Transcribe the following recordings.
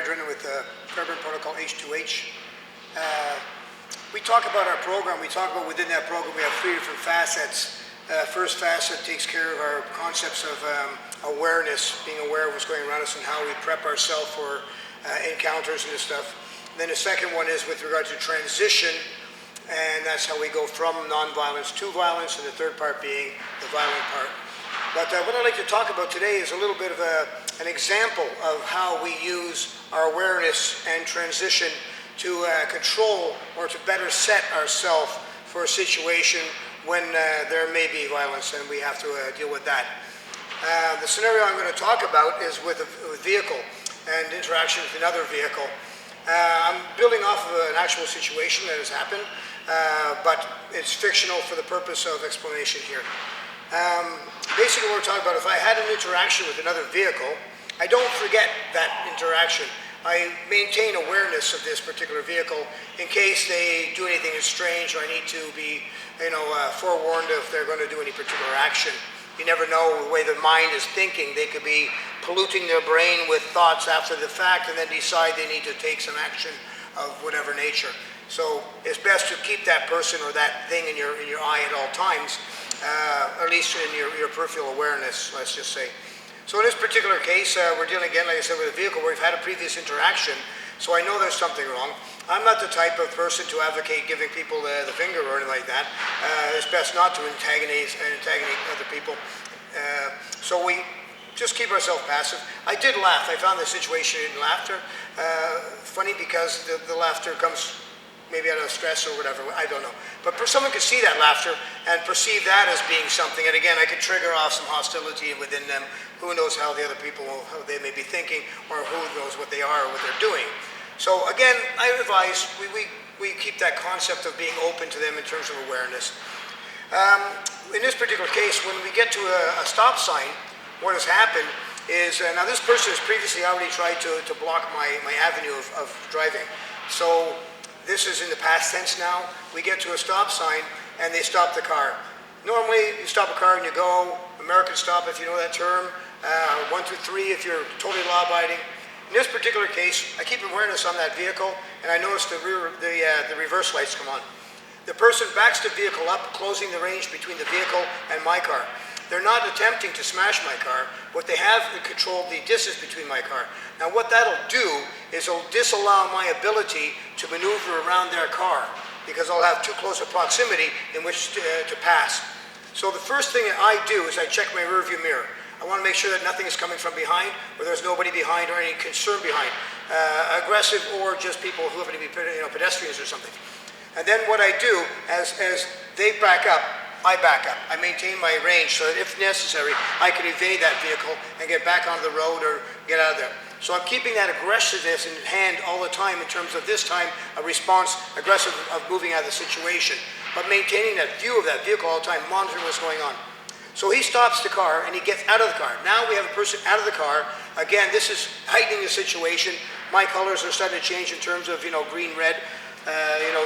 Drennan with Fairbairn Protocol H2H. We talk about our program. We talk about within that program we have three different facets. First facet takes care of our concepts of awareness, being aware of what's going around us and how we prep ourselves for encounters and this stuff. And then the second one is with regard to transition, and that's how we go from non-violence to violence, and the third part being the violent part. But what I'd like to talk about today is a little bit of an example of how we use our awareness and transition to control or to better set ourselves for a situation when there may be violence and we have to deal with that. The scenario I'm going to talk about is with a vehicle and interaction with another vehicle. I'm building off of an actual situation that has happened, but it's fictional for the purpose of explanation here. Basically what we're talking about, if I had an interaction with another vehicle, I don't forget that interaction. I maintain awareness of this particular vehicle in case they do anything that's strange, or I need to be, forewarned if they're going to do any particular action. You never know the way the mind is thinking. They could be polluting their brain with thoughts after the fact and then decide they need to take some action of whatever nature. So it's best to keep that person or that thing in your eye at all times, at least in your peripheral awareness, let's just say. So in this particular case, we're dealing again, like I said, with a vehicle where we've had a previous interaction, so I know there's something wrong. I'm not the type of person to advocate giving people the finger or anything like that. It's best not to antagonize other people. So we just keep ourselves passive. I did laugh. I found the situation in laughter funny because the laughter comes maybe out of stress or whatever, I don't know. But someone could see that laughter and perceive that as being something, and again, I could trigger off some hostility within them. Who knows how the other people, how they may be thinking, or who knows what they are or what they're doing. So again, I advise we keep that concept of being open to them in terms of awareness. In this particular case, when we get to a stop sign, what has happened is, now this person has previously already tried to block my avenue of driving. So this is in the past tense now. We get to a stop sign and they stop the car. Normally you stop a car and you go, American stop if you know that term, 1, 2, 3 if you're totally law-abiding. In this particular case, I keep awareness on that vehicle and I notice the reverse lights come on. The person backs the vehicle up, closing the range between the vehicle and my car. They're not attempting to smash my car. What they have controlled the distance between my car. Now what that'll do is it'll disallow my ability to maneuver around their car because I'll have too close a proximity in which to pass. So the first thing that I do is I check my rearview mirror. I want to make sure that nothing is coming from behind, or there's nobody behind or any concern behind. Aggressive or just people who happen to be pedestrians or something. And then what I do, as they back up, I back up. I maintain my range so that if necessary, I can evade that vehicle and get back onto the road or get out of there. So I'm keeping that aggressiveness in hand all the time in terms of this time a response, aggressive of moving out of the situation, but maintaining that view of that vehicle all the time, monitoring what's going on. So he stops the car and he gets out of the car. Now we have a person out of the car. Again, this is heightening the situation. My colors are starting to change in terms of, green, red,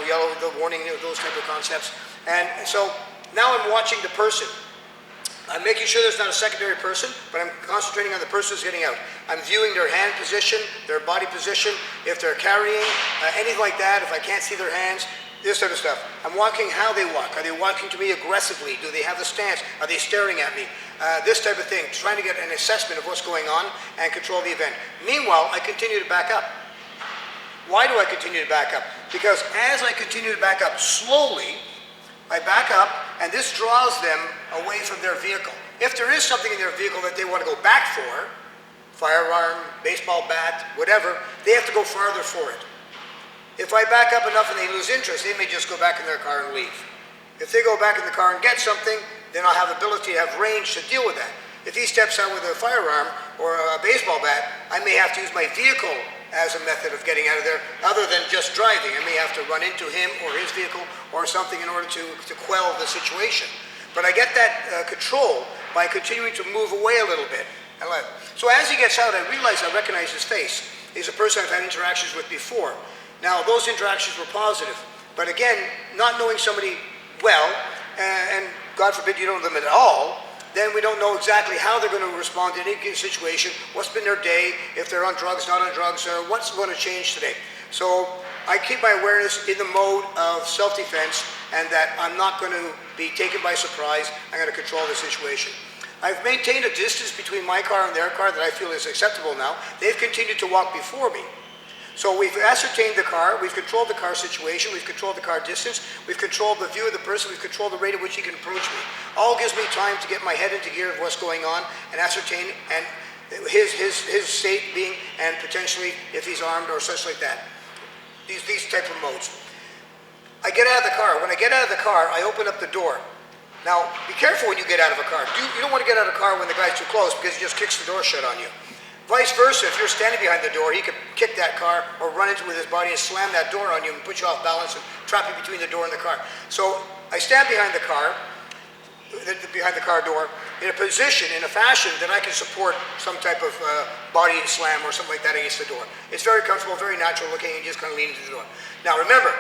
yellow, the warning, those type of concepts. And so now I'm watching the person. I'm making sure there's not a secondary person, but I'm concentrating on the person who's getting out. I'm viewing their hand position, their body position, if they're carrying, anything like that, if I can't see their hands, this sort of stuff. I'm watching how they walk. Are they walking to me aggressively? Do they have the stance? Are they staring at me? This type of thing, trying to get an assessment of what's going on and control the event. Meanwhile, I continue to back up. Why do I continue to back up? Because as I continue to back up slowly, I back up and this draws them away from their vehicle. If there is something in their vehicle that they want to go back for, firearm, baseball bat, whatever, they have to go farther for it. If I back up enough and they lose interest, they may just go back in their car and leave. If they go back in the car and get something, then I'll have the ability to have range to deal with that. If he steps out with a firearm or a baseball bat, I may have to use my vehicle as a method of getting out of there, other than just driving. I may have to run into him or his vehicle or something in order to quell the situation. But I get that control by continuing to move away a little bit. So as he gets out, I recognize his face. He's a person I've had interactions with before. Now, those interactions were positive, but again, not knowing somebody well, and God forbid you don't know them at all, then we don't know exactly how they're going to respond to any given situation, what's been their day, if they're on drugs, not on drugs, or what's going to change today. So I keep my awareness in the mode of self-defense, and that I'm not going to be taken by surprise. I'm going to control the situation. I've maintained a distance between my car and their car that I feel is acceptable now. They've continued to walk before me. So we've ascertained the car, we've controlled the car situation, we've controlled the car distance, we've controlled the view of the person, we've controlled the rate at which he can approach me. All gives me time to get my head into gear of what's going on and ascertain and his state being, and potentially if he's armed or such like that. These type of modes. I get out of the car. When I get out of the car, I open up the door. Now, be careful when you get out of a car. You don't want to get out of a car when the guy's too close, because he just kicks the door shut on you. Vice versa, if you're standing behind the door, he could kick that car or run into it with his body and slam that door on you and put you off balance and trap you between the door and the car. So I stand behind the car door, in a position, in a fashion that I can support some type of body slam or something like that against the door. It's very comfortable, very natural looking, and you just kind of lean into the door. Now remember,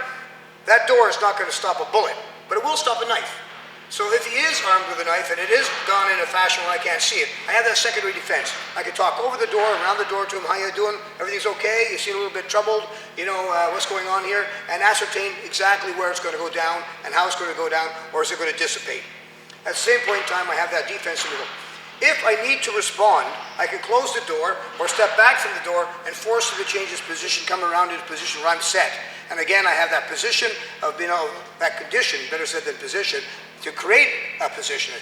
that door is not going to stop a bullet, but it will stop a knife. So if he is armed with a knife and it is gone in a fashion where I can't see it, I have that secondary defense. I can talk over the door, around the door to him, how you doing? Everything's okay? You seem a little bit troubled? You know, what's going on here? And ascertain exactly where it's going to go down and how it's going to go down, or is it going to dissipate? At the same point in time, I have that defense in the middle. If I need to respond, I can close the door or step back from the door and force him to change his position, come around to the position where I'm set. And again, I have that position of, that condition, better said than position, to create a position.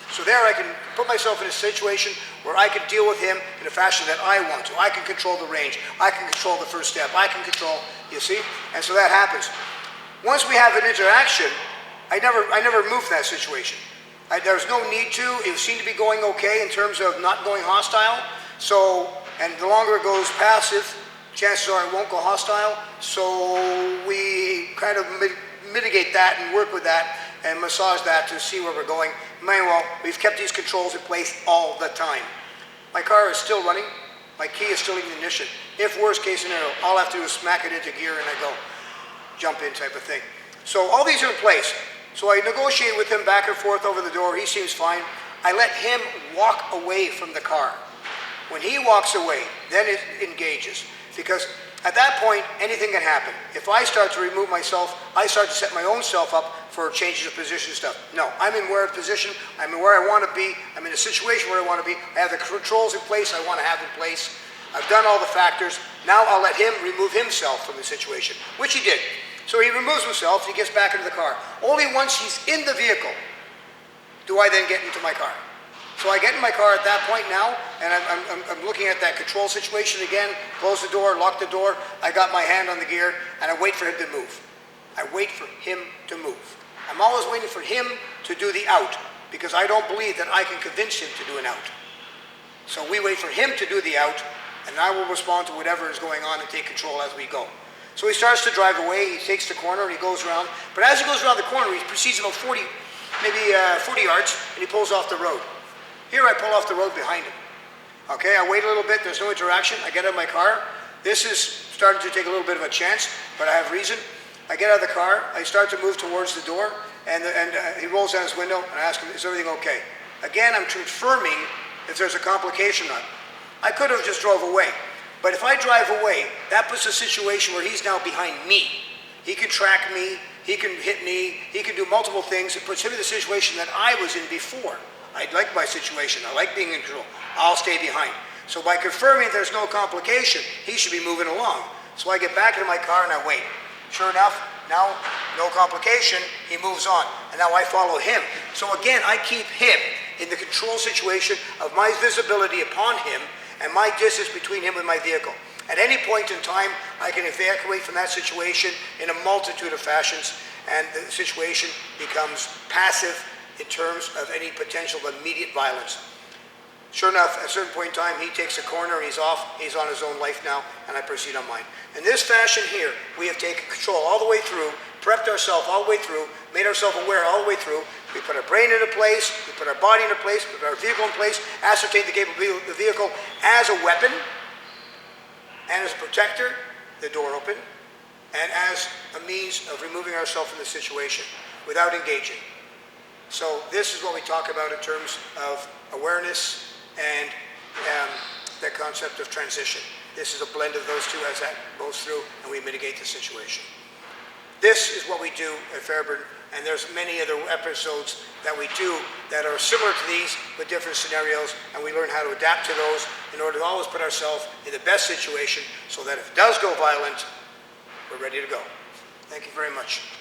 So there I can put myself in a situation where I can deal with him in a fashion that I want to. I can control the range. I can control the first step. I can control, you see? And so that happens. Once we have an interaction, I never move from that situation. There's no need to. It seemed to be going okay in terms of not going hostile. So, and the longer it goes passive, chances are it won't go hostile. So we kind of mitigate that and work with that and massage that to see where we're going. Meanwhile, we've kept these controls in place all the time. My car is still running. My key is still in ignition. If worst case scenario, all I have to do is smack it into gear and I go jump in type of thing. So all these are in place. So I negotiate with him back and forth over the door. He seems fine. I let him walk away from the car. When he walks away, then it engages. Because at that point, anything can happen. If I start to remove myself, I start to set my own self up for changes of position stuff. No, I'm in where position, I'm in where I want to be, I'm in a situation where I want to be, I have the controls in place I want to have in place, I've done all the factors, now I'll let him remove himself from the situation, which he did. So he removes himself, he gets back into the car. Only once he's in the vehicle do I then get into my car. So I get in my car at that point now, and I'm looking at that control situation again, close the door, lock the door, I got my hand on the gear, and I wait for him to move. I wait for him to move. I'm always waiting for him to do the out, because I don't believe that I can convince him to do an out. So we wait for him to do the out, and I will respond to whatever is going on and take control as we go. So he starts to drive away, he takes the corner, and he goes around, but as he goes around the corner, he proceeds about 40 yards, and he pulls off the road. Here I pull off the road behind him. Okay, I wait a little bit, there's no interaction, I get out of my car. This is starting to take a little bit of a chance, but I have reason. I get out of the car, I start to move towards the door, and he rolls down his window, and I ask him, is everything okay? Again, I'm confirming if there's a complication or not. I could have just drove away, but if I drive away, that puts a situation where he's now behind me. He can track me, he can hit me, he can do multiple things. It puts him in the situation that I was in before. I like my situation, I like being in control. I'll stay behind. So by confirming there's no complication, he should be moving along. So I get back into my car and I wait. Sure enough, now no complication, he moves on. And now I follow him. So again, I keep him in the control situation of my visibility upon him and my distance between him and my vehicle. At any point in time, I can evacuate from that situation in a multitude of fashions, and the situation becomes passive in terms of any potential immediate violence. Sure enough, at a certain point in time, he takes a corner, he's off, he's on his own life now, and I proceed on mine. In this fashion here, we have taken control all the way through, prepped ourselves all the way through, made ourselves aware all the way through. We put our brain into place, we put our body into place, we put our vehicle in place, ascertain the capability of the vehicle as a weapon, and as a protector, the door open, and as a means of removing ourselves from the situation without engaging. So this is what we talk about in terms of awareness and the concept of transition. This is a blend of those two as that goes through, and we mitigate the situation. This is what we do at Fairbairn, and there's many other episodes that we do that are similar to these, but different scenarios, and we learn how to adapt to those in order to always put ourselves in the best situation so that if it does go violent, we're ready to go. Thank you very much.